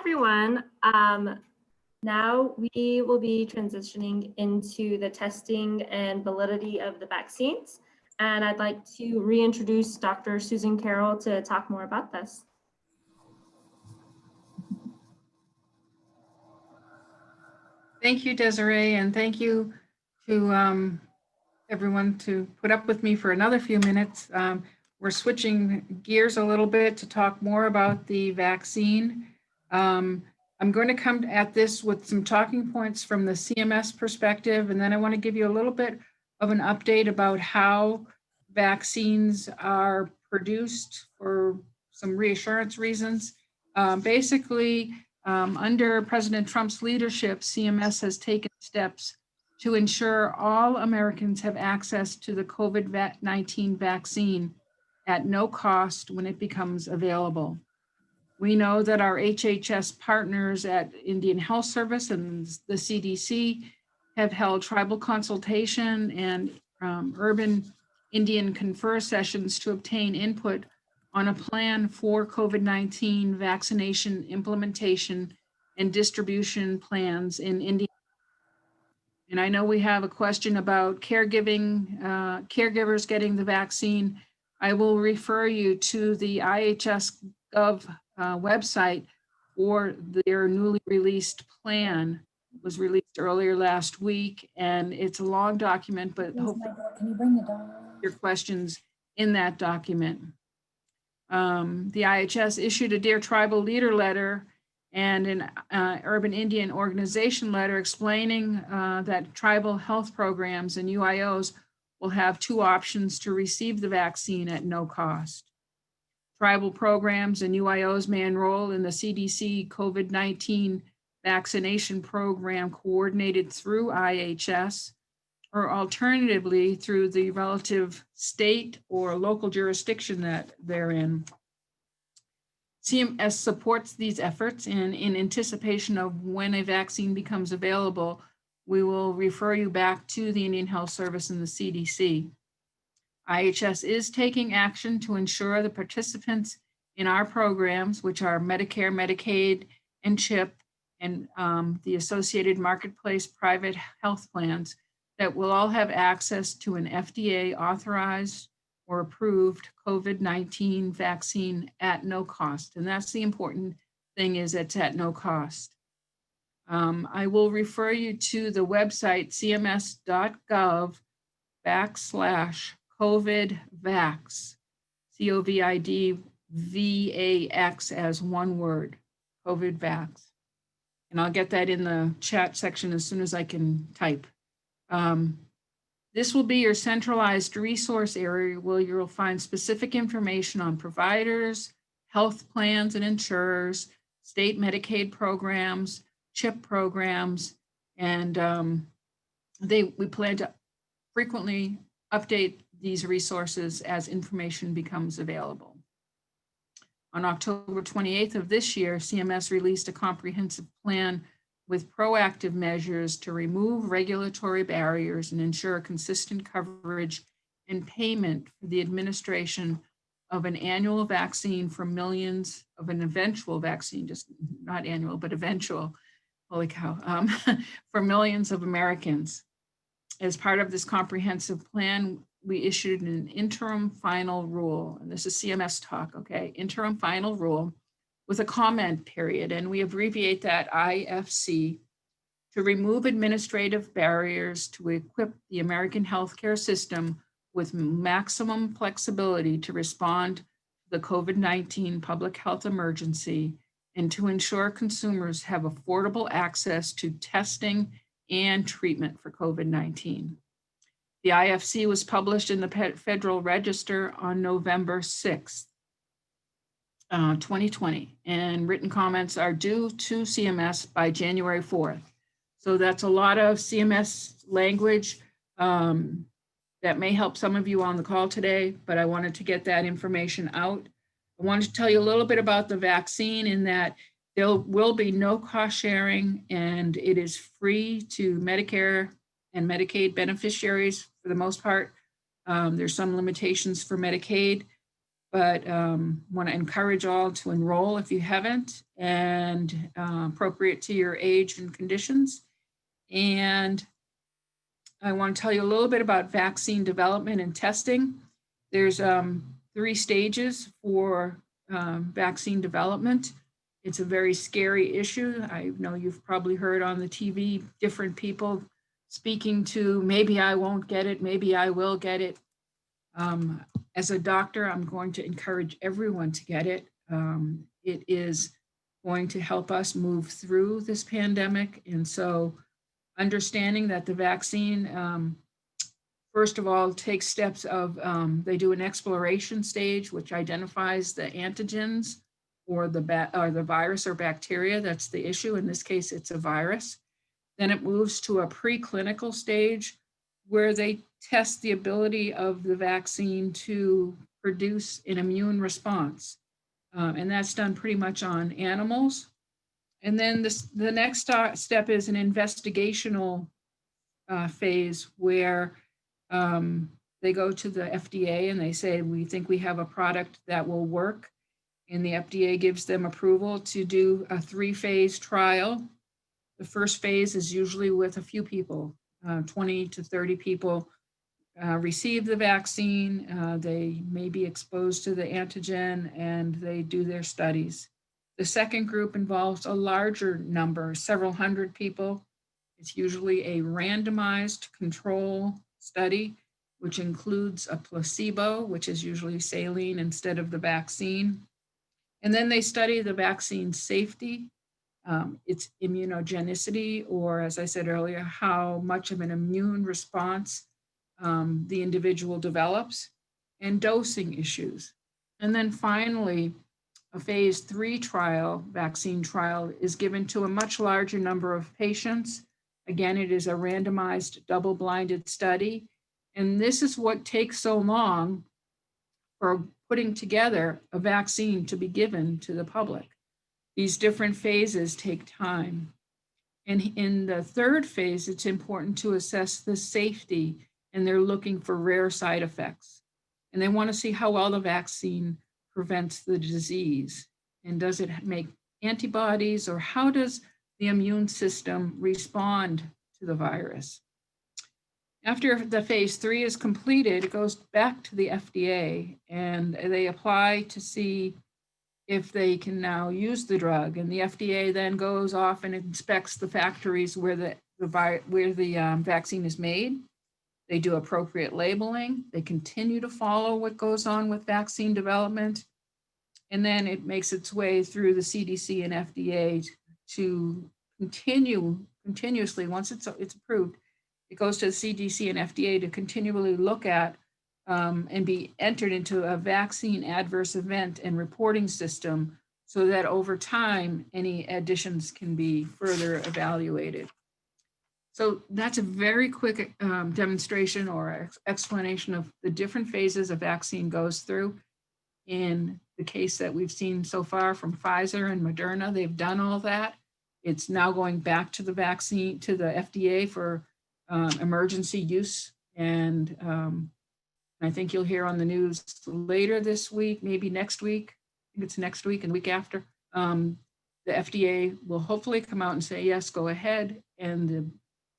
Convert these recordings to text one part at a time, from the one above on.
everyone. Now we will be transitioning into the testing and validity of the vaccines. And I'd like to reintroduce Dr. Susan Karol to talk more about this. Thank you, Desiree, and thank you to everyone to put up with me for another few minutes. We're switching gears a little bit to talk more about the vaccine. I'm going to come at this with some talking points from the CMS perspective, and then I want to give you a little bit of an update about how vaccines are produced for some reassurance reasons. Basically, under President Trump's leadership, CMS has taken steps to ensure all Americans have access to the COVID-19 vaccine at no cost when it becomes available. We know that our HHS partners at Indian Health Service and the CDC have held tribal consultation and urban Indian confer sessions to obtain input on a plan for COVID-19 vaccination implementation and distribution plans in India. And I know we have a question about caregiving, caregivers getting the vaccine. I will refer you to the IHS Gov website for their newly released plan. It was released earlier last week, and it's a long document, but hopefully can you bring the dog? Your questions in that document. The IHS issued a Dear Tribal Leader letter and an Urban Indian Organization letter explaining that tribal health programs and UIOs will have two options to receive the vaccine at no cost. Tribal programs and UIOs may enroll in the CDC COVID-19 vaccination program coordinated through IHS, or alternatively through the relative state or local jurisdiction that they're in. CMS supports these efforts, and in anticipation of when a vaccine becomes available, we will refer you back to the Indian Health Service and the CDC. IHS is taking action to ensure the participants in our programs, which are Medicare, Medicaid, and CHIP, and the associated marketplace private health plans, that will all have access to an FDA authorized or approved COVID-19 vaccine at no cost. And that's the important thing, is it's at no cost. I will refer you to the website cms.gov/COVIDVAX, COVIDVAX as one word, COVIDVAX. And I'll get that in the chat section as soon as I can type. This will be your centralized resource area where you'll find specific information on providers, health plans and insurers, state Medicaid programs, CHIP programs, and we plan to frequently update these resources as information becomes available. On October 28th of this year, CMS released a comprehensive plan with proactive measures to remove regulatory barriers and ensure consistent coverage and payment for the administration of an annual vaccine for millions of an eventual vaccine, just not annual, but eventual, holy cow, for millions of Americans. As part of this comprehensive plan, we issued an interim final rule, and this is CMS talk, okay? Interim final rule with a comment period, and we abbreviate that IFC, to remove administrative barriers to equip the American healthcare system with maximum flexibility to respond to the COVID-19 public health emergency, and to ensure consumers have affordable access to testing and treatment for COVID-19. The IFC was published in the Federal Register on November 6th. 2020, and written comments are due to CMS by January 4th. So that's a lot of CMS language that may help some of you on the call today, but I wanted to get that information out. I wanted to tell you a little bit about the vaccine, in that there will be no cost sharing, and it is free to Medicare and Medicaid beneficiaries for the most part. There's some limitations for Medicaid. but want to encourage all to enroll if you haven't, and appropriate to your age and conditions. And I want to tell you a little bit about vaccine development and testing. There's 3 stages for vaccine development. It's a very scary issue. I know you've probably heard on the TV different people speaking to, maybe I won't get it, maybe I will get it. As a doctor, I'm going to encourage everyone to get it. It is going to help us move through this pandemic. And so understanding that the vaccine, first of all, takes steps of, they do an exploration stage, which identifies the antigens or the virus or bacteria. That's the issue. In this case, it's a virus. Then it moves to a preclinical stage where they test the ability of the vaccine to produce an immune response. And that's done pretty much on animals. And then the next step is an investigational phase where they go to the FDA and they say, we think we have a product that will work. And the FDA gives them approval to do a 3-phase trial. The first phase is usually with a few people, 20 to 30 people receive the vaccine. They may be exposed to the antigen and they do their studies. The second group involves a larger number, several hundred people. It's usually a randomized control study, which includes a placebo, which is usually saline instead of the vaccine. And then they study the vaccine safety, its immunogenicity, or as I said earlier, how much of an immune response the individual develops, and dosing issues. And then finally, a phase 3 trial, vaccine trial, is given to a much larger number of patients. Again, it is a randomized double-blinded study. And this is what takes so long for putting together a vaccine to be given to the public. These different phases take time. And in the third phase, it's important to assess the safety, and they're looking for rare side effects. And they want to see how well the vaccine prevents the disease. And does it make antibodies, or how does the immune system respond to the virus? After the phase 3 is completed, it goes back to the FDA and they apply to see if they can now use the drug. And the FDA then goes off and inspects the factories where the vaccine is made. They do appropriate labeling. They continue to follow what goes on with vaccine development. And then it makes its way through the CDC and FDA to continuously, once it's approved, it goes to the CDC and FDA to continually look at and be entered into a vaccine adverse event and reporting system so that over time, any additions can be further evaluated. So that's a very quick demonstration or explanation of the different phases a vaccine goes through. In the case that we've seen so far from Pfizer and Moderna, they've done all that. It's now going back to the vaccine, to the FDA for emergency use. And I think you'll hear on the news later this week, maybe next week. I think it's next week and week after. The FDA will hopefully come out and say, yes, go ahead. And the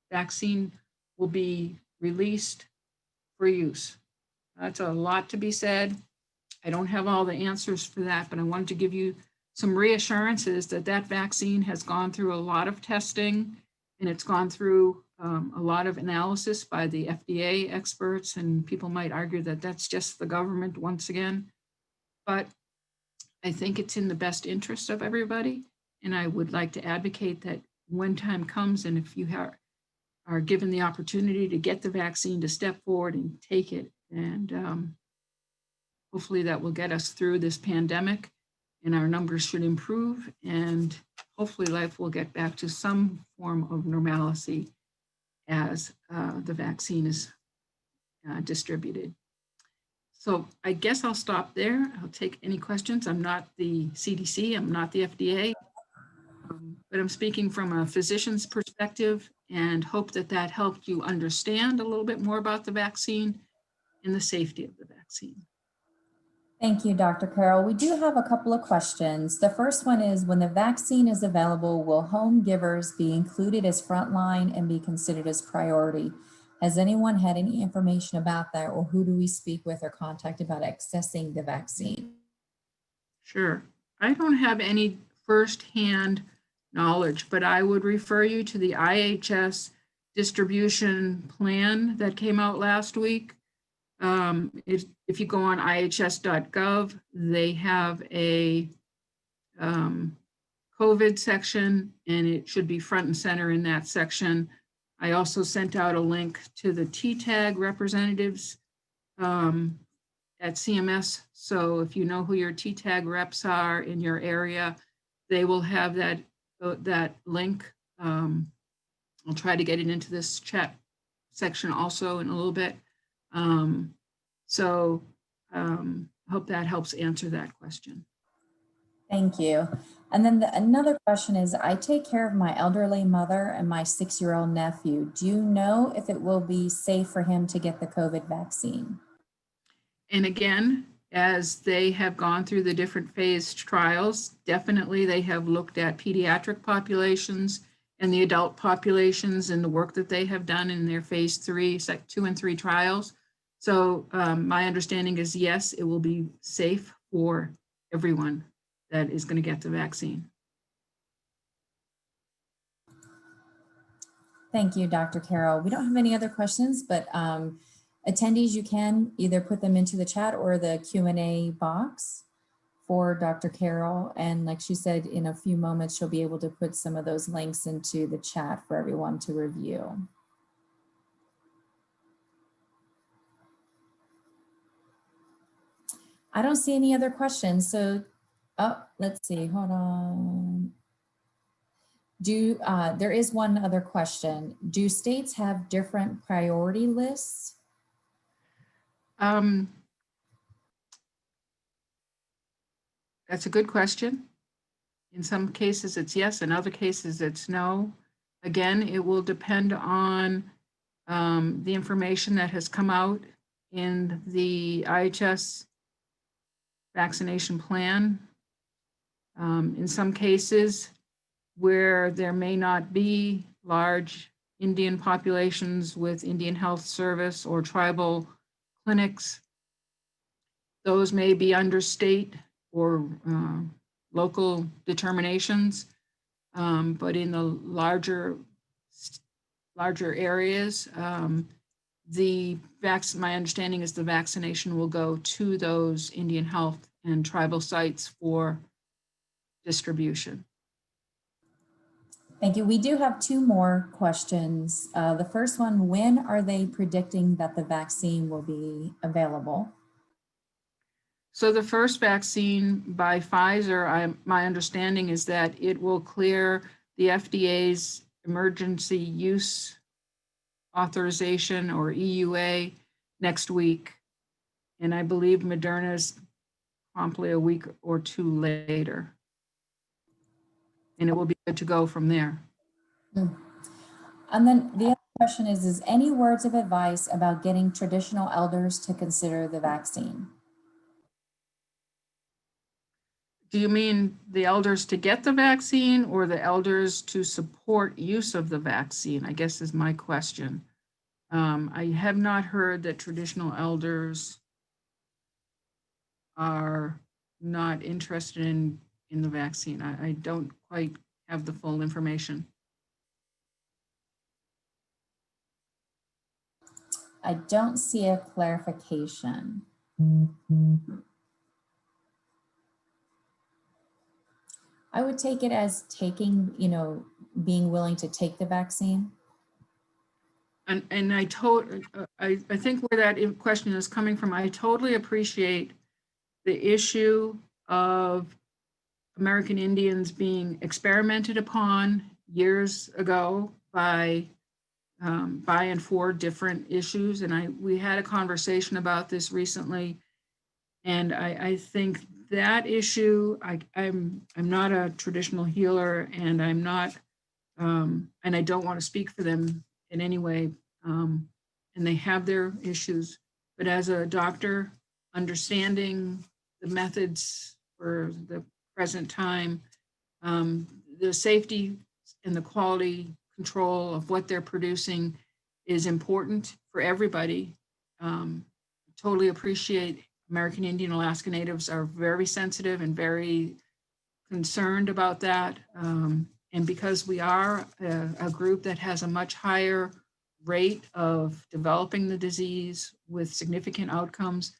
vaccine will be released for use. That's a lot to be said. I don't have all the answers for that, but I wanted to give you some reassurances that that vaccine has gone through a lot of testing and it's gone through a lot of analysis by the FDA experts, and people might argue that that's just the government once again. But I think it's in the best interest of everybody. And I would like to advocate that when time comes and if you are given the opportunity to get the vaccine, to step forward and take it. And hopefully that will get us through this pandemic and our numbers should improve. And hopefully life will get back to some form of normalcy as the vaccine is distributed. So I guess I'll stop there. I'll take any questions. I'm not the CDC, I'm not the FDA, but I'm speaking from a physician's perspective and hope that that helped you understand a little bit more about the vaccine and the safety of the vaccine. Thank you, Dr. Carol. We do have a couple of questions. The first one is, when the vaccine is available, will home givers be included as frontline and be considered as priority? Has anyone had any information about that, or who do we speak with or contact about accessing the vaccine? Sure. I don't have any firsthand knowledge, but I would refer you to the IHS distribution plan that came out last week. If you go on ihs.gov, they have a COVID section, and it should be front and center in that section. I also sent out a link to the TTAG representatives at CMS. So if you know who your TTAG reps are in your area, they will have that link. I'll try to get it into this chat section also in a little bit. Hope that helps answer that question. Thank you. And then another question is, I take care of my elderly mother and my 6-year-old nephew. Do you know if it will be safe for him to get the COVID vaccine? And again, as they have gone through the different phased trials, definitely they have looked at pediatric populations and the adult populations and the work that they have done in their phase 3, 2 and 3 trials. So my understanding is, yes, it will be safe for everyone that is going to get the vaccine. Thank you, Dr. Carol. We don't have any other questions, but attendees, you can either put them into the chat or the Q&A box for Dr. Carol. And like she said, in a few moments, she'll be able to put some of those links into the chat for everyone to review. I don't see any other questions. So, let's see, hold on. There is one other question. Do states have different priority lists? That's a good question. In some cases it's yes, in other cases it's no. Again, it will depend on the information that has come out in the IHS vaccination plan. In some cases where there may not be large Indian populations with Indian Health Service or tribal clinics, those may be under state or local determinations. But in the larger areas, my understanding is the vaccination will go to those Indian health and tribal sites for distribution. Thank you. We do have 2 more questions. The first one, when are they predicting that the vaccine will be available? So the first vaccine by Pfizer, my understanding is that it will clear the FDA's emergency use authorization, or EUA, next week. And I believe Moderna's promptly a week or 2 later. And it will be good to go from there. And then the other question is any words of advice about getting traditional elders to consider the vaccine? Do you mean the elders to get the vaccine or the elders to support use of the vaccine, I guess is my question. I have not heard that traditional elders are not interested in the vaccine. I don't quite have the full information. I don't see a clarification. I would take it as taking, being willing to take the vaccine. And I think where that question is coming from, I totally appreciate the issue of American Indians being experimented upon years ago by and for different issues. And we had a conversation about this recently. And I think that issue, I'm not a traditional healer, and I'm not, and I don't want to speak for them in any way. And they have their issues, but as a doctor, understanding the methods for the present time. The safety and the quality control of what they're producing is important for everybody. Totally appreciate American Indian Alaska Natives are very sensitive and very concerned about that. And because we are a group that has a much higher rate of developing the disease with significant outcomes,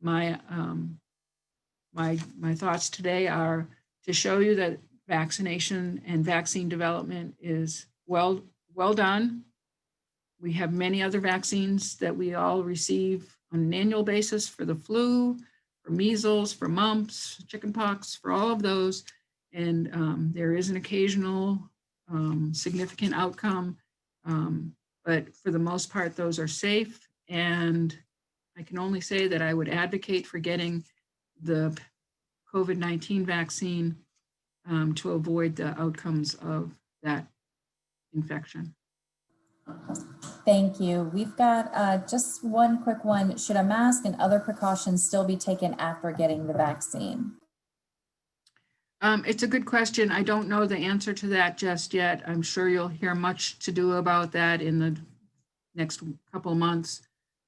my thoughts today are to show you that vaccination and vaccine development is well done. We have many other vaccines that we all receive on an annual basis for the flu, for measles, for mumps, chickenpox, for all of those. And there is an occasional significant outcome, but for the most part, those are safe. And I can only say that I would advocate for getting the COVID-19 vaccine to avoid the outcomes of that infection. Thank you. We've got just one quick one. Should a mask and other precautions still be taken after getting the vaccine? It's a good question. I don't know the answer to that just yet. I'm sure you'll hear much to do about that in the next couple of months.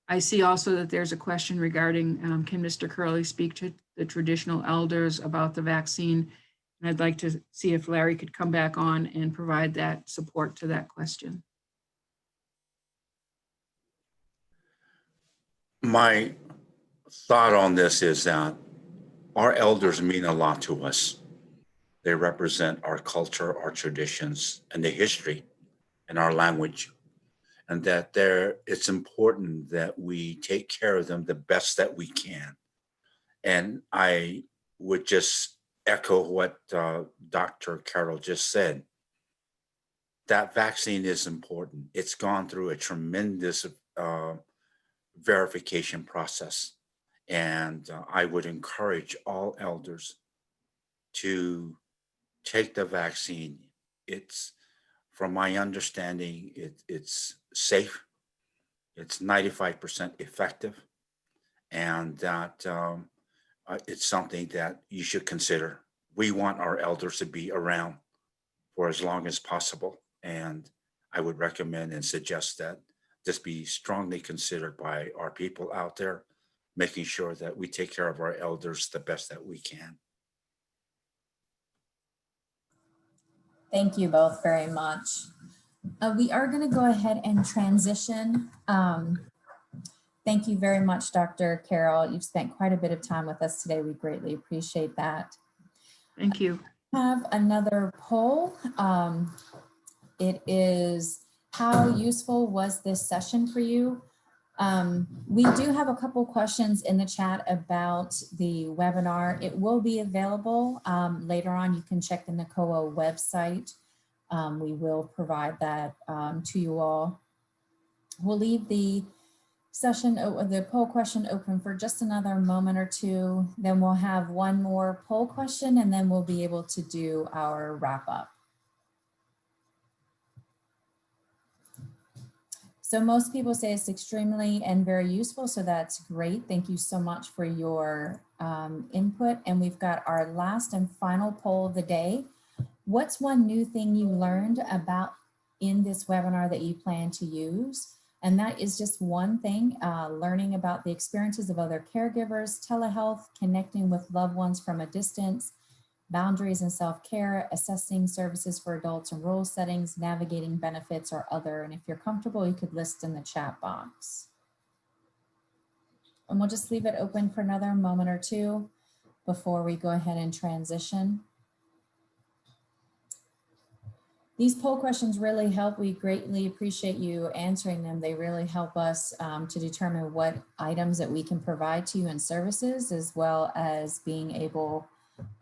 I see also that there's a question regarding, can Mr. Curley speak to the traditional elders about the vaccine? And I'd like to see if Larry could come back on and provide that support to that question. My thought on this is that our elders mean a lot to us. They represent our culture, our traditions, and the history and our language. And that it's important that we take care of them the best that we can. And I would just echo what Dr. Karol just said. That vaccine is important. It's gone through a tremendous verification process. And I would encourage all elders to take the vaccine. It's, from my understanding, it's safe. It's 95% effective. And that it's something that you should consider. We want our elders to be around for as long as possible. And I would recommend and suggest that this be strongly considered by our people out there, making sure that we take care of our elders the best that we can. Thank you both very much. We are going to go ahead and transition. Thank you very much, Dr. Karol. You've spent quite a bit of time with us today. We greatly appreciate that. Thank you. I have another poll. It is, how useful was this session for you? We do have a couple questions in the chat about the webinar. It will be available later on. You can check the NACOA website. We will provide that to you all. We'll leave the session, the poll question open for just another moment or two. Then we'll have one more poll question and then we'll be able to do our wrap up. So most people say it's extremely and very useful, so that's great. Thank you so much for your input. And we've got our last and final poll of the day. What's one new thing you learned about in this webinar that you plan to use? And that is just one thing, learning about the experiences of other caregivers, telehealth, connecting with loved ones from a distance, boundaries and self-care, assessing services for adults in rural settings, navigating benefits or other. And if you're comfortable, you could list in the chat box. And we'll just leave it open for another moment or two before we go ahead and transition. These poll questions really help. We greatly appreciate you answering them. They really help us to determine what items that we can provide to you in services, as well as being able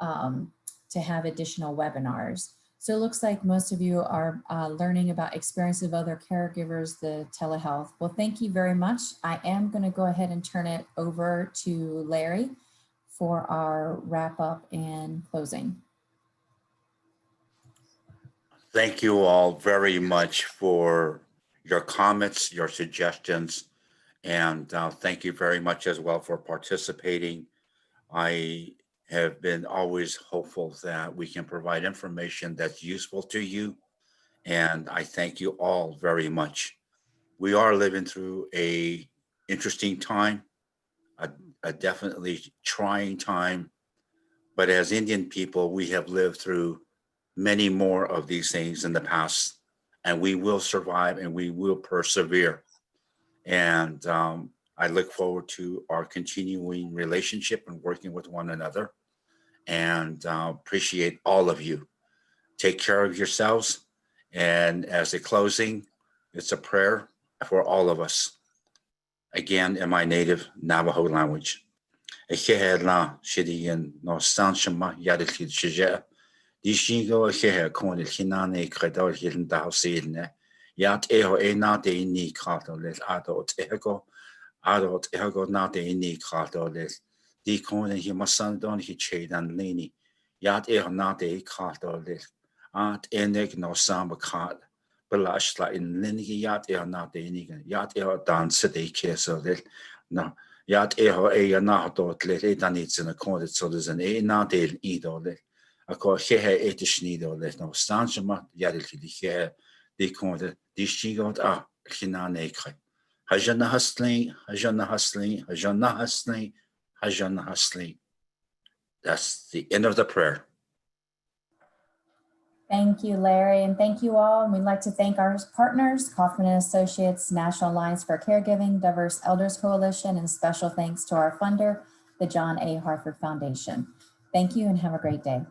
to have additional webinars. So it looks like most of you are learning about experience of other caregivers, the telehealth. Well, thank you very much. I am going to go ahead and turn it over to Larry for our wrap up and closing. Thank you all very much for your comments, your suggestions, and thank you very much as well for participating. I have been always hopeful that we can provide information that's useful to you. And I thank you all very much. We are living through a interesting time, a, a definitely trying time. But as Indian people, we have lived through many more of these things in the past, and we will survive and we will persevere. And I look forward to our continuing relationship and working with one another. And appreciate all of you. Take care of yourselves. And as a closing, it's a prayer for all of us. Again, in my native Navajo language. Ekehe shidigan no sanshama yadil shija. Dishigo ekehe kon hinane kredor hiln dao silne. Yat eho e na de ni kato les adot ego na de ni kato les. Di kon hi masan don hi chedan lini. Yat eho na de kato les. At enig no samba kat. Belashla in linigi yat eho na de nigan. Yat eho dan sidi keso les. No. Yat eho e na dot les e danits in a condit so there's an e na de ido les. Ako hehe e de schnido les no stanchama yadil di he di condit di shigot hinane kre. Hajana hustling, hajana hustling, hajana hustling, hajana hustling. That's the end of the prayer. Thank you, Larry, and thank you all. And we'd like to thank our partners, Kaufman and Associates, National Alliance for Caregiving, Diverse Elders Coalition, and special thanks to our funder, the John A. Harford Foundation. Thank you and have a great day.